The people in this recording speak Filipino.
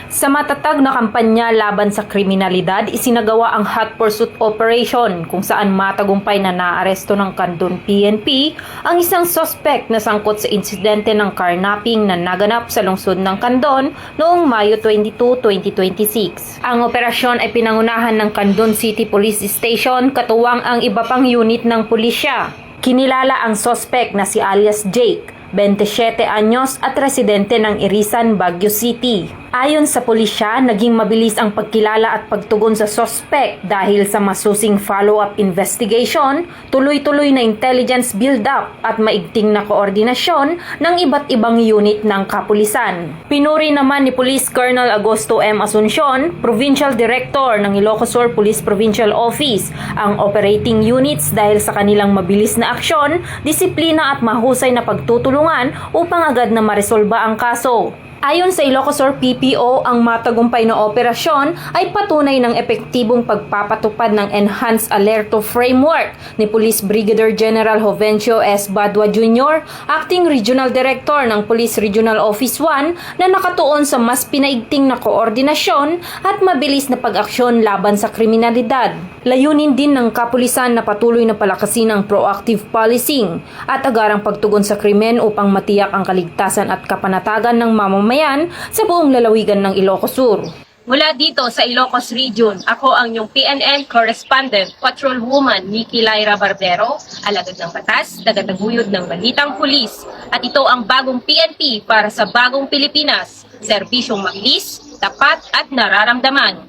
Sa matatag na kampanya laban sa kriminalidad, isinagawa ang Hot Pursuit Operation kung saan matagumpay na naaresto ng Candon PNP ang isang suspect na sangkot sa insidente ng carnapping na naganap sa lungsod ng Candon noong Mayo 22, 2026. Ang operasyon ay pinangunahan ng Candon City Police Station katuwang ang iba pang unit ng pulisya. Kinilala ang suspect na si alias Jake, 27 anyos at residente ng Irisan, Baguio City. Ayon sa pulisya, naging mabilis ang pagkilala at pagtugon sa suspect dahil sa masusing follow-up investigation, tuloy-tuloy na intelligence build-up at maigting na koordinasyon ng iba't ibang unit ng kapulisan. Pinuri naman ni Police Colonel Agosto M. Asuncion, Provincial Director ng Ilocos Sur Police Provincial Office, ang operating units dahil sa kanilang mabilis na aksyon, disiplina at mahusay na pagtutulungan upang agad na maresolba ang kaso. Ayon sa Ilocos Sur PPO, ang matagumpay na operasyon ay patunay ng epektibong pagpapatupad ng Enhanced Alerto Framework ni Police Brigadier General Jovencio S. Badua Jr., Acting Regional Director ng Police Regional Office 1 na nakatuon sa mas pinaigting na koordinasyon at mabilis na pag-aksyon laban sa kriminalidad. Layunin din ng kapulisan na patuloy na palakasin ang proactive policing at agarang pagtugon sa krimen upang matiyak ang kaligtasan at kapanatagan ng mamamayan sa buong lalawigan ng Ilocos Sur. Mula dito sa Ilocos Region, ako ang iyong PNN Correspondent, Patrolwoman Nikki Lyra Barbero, alagad ng batas, tagataguyod ng balitang pulis. At ito ang bagong PNP para sa bagong Pilipinas, serbisyong mabilis, tapat at nararamdaman.